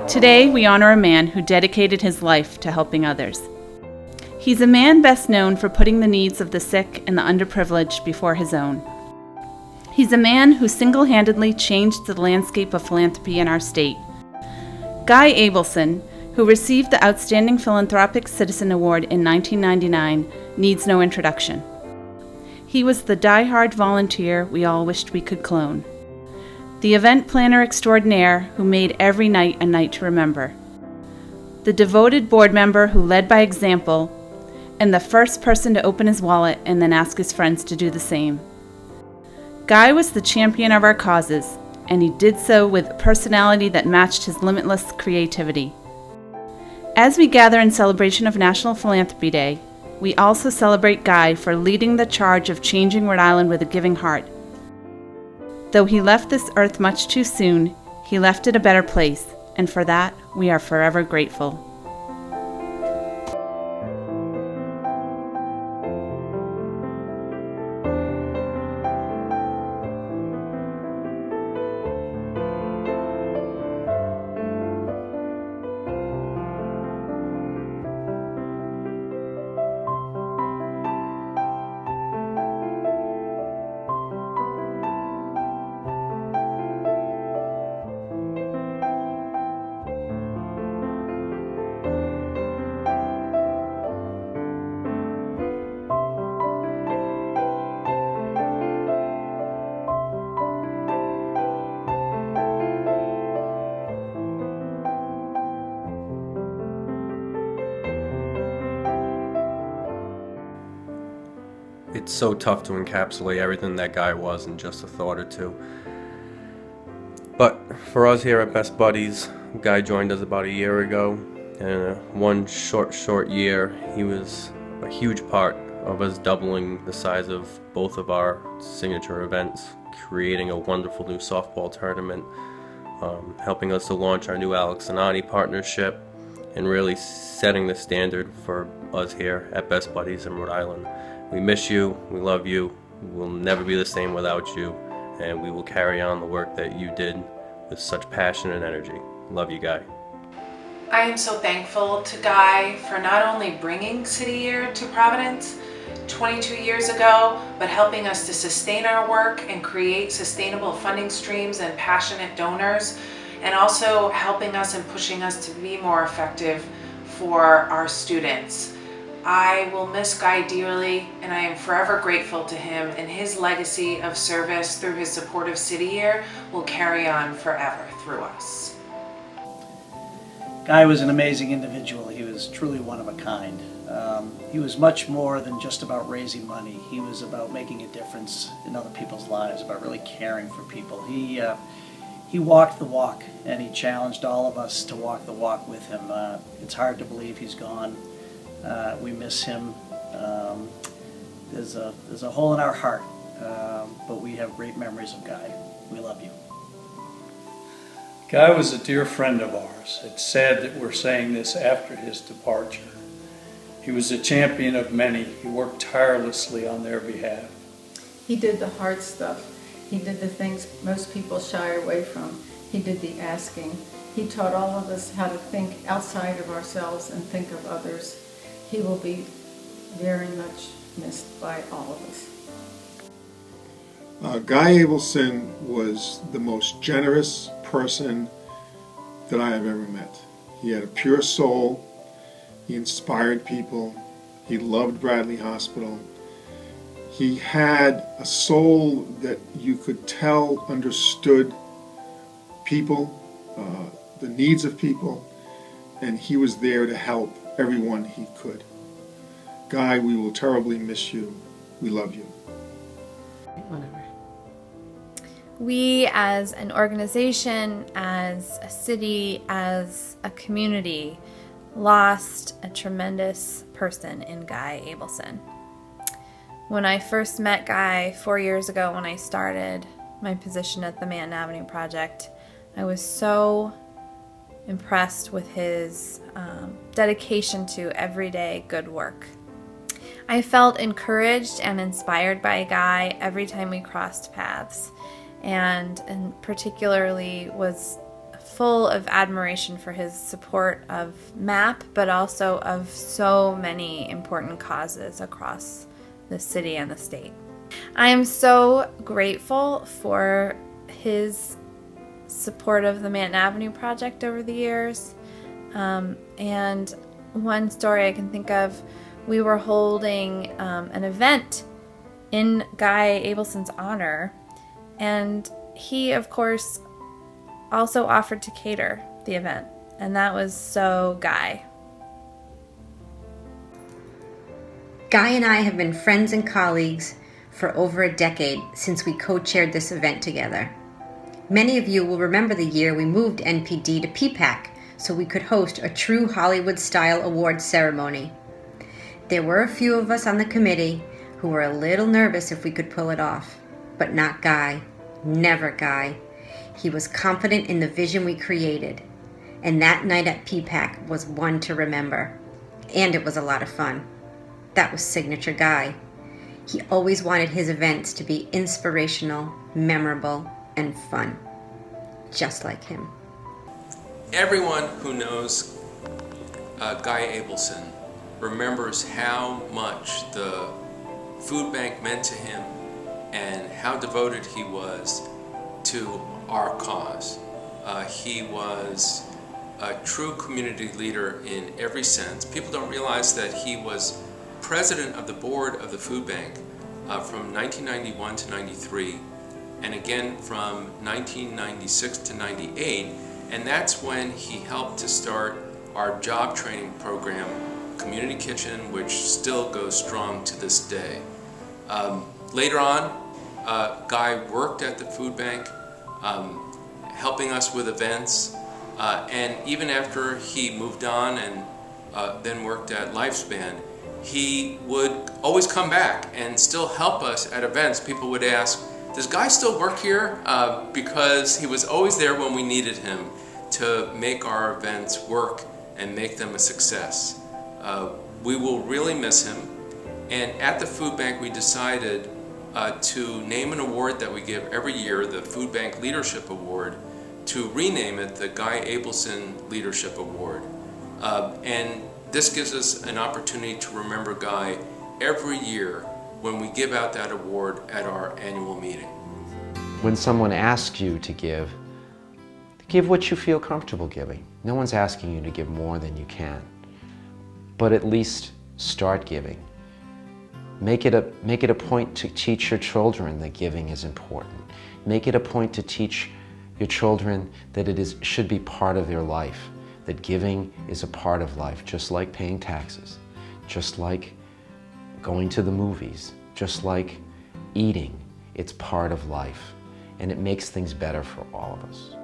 Today, we honor a man who dedicated his life to helping others. He's a man best known for putting the needs of the sick and the underprivileged before his own. He's a man who single-handedly changed the landscape of philanthropy in our state. Guy Abelson, who received the Outstanding Philanthropic Citizen Award in 1999, needs no introduction. He was the die-hard volunteer we all wished we could clone. The event planner extraordinaire who made every night a night to remember. The devoted board member who led by example, and the first person to open his wallet and then ask his friends to do the same. Guy was the champion of our causes, and he did so with a personality that matched his limitless creativity. As we gather in celebration of National Philanthropy Day, we also celebrate Guy for leading the charge of changing Rhode Island with a giving heart. Though he left this earth much too soon, he left it a better place, and for that, we are forever grateful. It's so tough to encapsulate everything that guy was in just a thought or two. But for us here at Best Buddies, Guy joined us about a year ago, and in one short year, he was a huge part of us doubling the size of both of our signature events, creating a wonderful new softball tournament, helping us to launch our new Alex Anani partnership, and really setting the standard for us here at Best Buddies in Rhode Island. We miss you, we love you, we'll never be the same without you, and we will carry on the work that you did with such passion and energy. Love you, Guy. I am so thankful to Guy for not only bringing City Year to Providence 22 years ago, but helping us to sustain our work and create sustainable funding streams and passionate donors, and also helping us and pushing us to be more effective for our students. I will miss Guy dearly, and I am forever grateful to him, and his legacy of service through his support of City Year will carry on forever through us. Guy was an amazing individual. He was truly one of a kind. He was much more than just about raising money. He was about making a difference in other people's lives, about really caring for people. He walked the walk, and he challenged all of us to walk the walk with him. It's hard to believe he's gone. We miss him. There's a hole in our heart, but we have great memories of Guy. We love you. Guy was a dear friend of ours. It's sad that we're saying this after his departure. He was a champion of many. He worked tirelessly on their behalf. He did the hard stuff. He did the things most people shy away from. He did the asking. He taught all of us how to think outside of ourselves and think of others. He will be very much missed by all of us. Guy Abelson was the most generous person that I have ever met. He had a pure soul. He inspired people. He loved Bradley Hospital. He had a soul that you could tell understood people, the needs of people, and he was there to help everyone he could. Guy, we will terribly miss you. We love you. Whatever. We as an organization, as a city, as a community, lost a tremendous person in Guy Abelson. When I first met Guy 4 years ago when I started my position at the Manton Avenue Project, I was so impressed with his dedication to everyday good work. I felt encouraged and inspired by Guy every time we crossed paths, and particularly was full of admiration for his support of MAP, but also of so many important causes across the city and the state. I am so grateful for his support of the Manton Avenue project over the years. And one story I can think of, we were holding an event in Guy Abelson's honor, and he, of course, also offered to cater the event, and that was so Guy. Guy and I have been friends and colleagues for over a decade since we co-chaired this event together. Many of you will remember the year we moved NPD to PPAC so we could host a true Hollywood-style awards ceremony. There were a few of us on the committee who were a little nervous if we could pull it off, but not Guy. Never Guy. He was confident in the vision we created, and that night at PPAC was one to remember. And it was a lot of fun. That was signature Guy. He always wanted his events to be inspirational, memorable, and fun. Just like him. Everyone who knows Guy Abelson remembers how much the food bank meant to him and how devoted he was to our cause. He was a true community leader in every sense. People don't realize that he was president of the board of the food bank from 1991 to 93, and again from 1996 to 98, and that's when he helped to start our job training program, Community Kitchen, which still goes strong to this day. Later on, Guy worked at the food bank, helping us with events, and even after he moved on and then worked at Lifespan, he would always come back and still help us at events. People would ask, does Guy still work here? Because he was always there when we needed him to make our events work and make them a success. We will really miss him. And at the food bank, we decided to name an award that we give every year, the Food Bank Leadership Award, to rename it the Guy Abelson Leadership Award. And this gives us an opportunity to remember Guy every year when we give out that award at our annual meeting. When someone asks you to give what you feel comfortable giving. No one's asking you to give more than you can, but at least start giving. Make it a point to teach your children that giving is important. Make it a point to teach your children that should be part of their life, that giving is a part of life, just like paying taxes, just like going to the movies, just like eating. It's part of life, and it makes things better for all of us.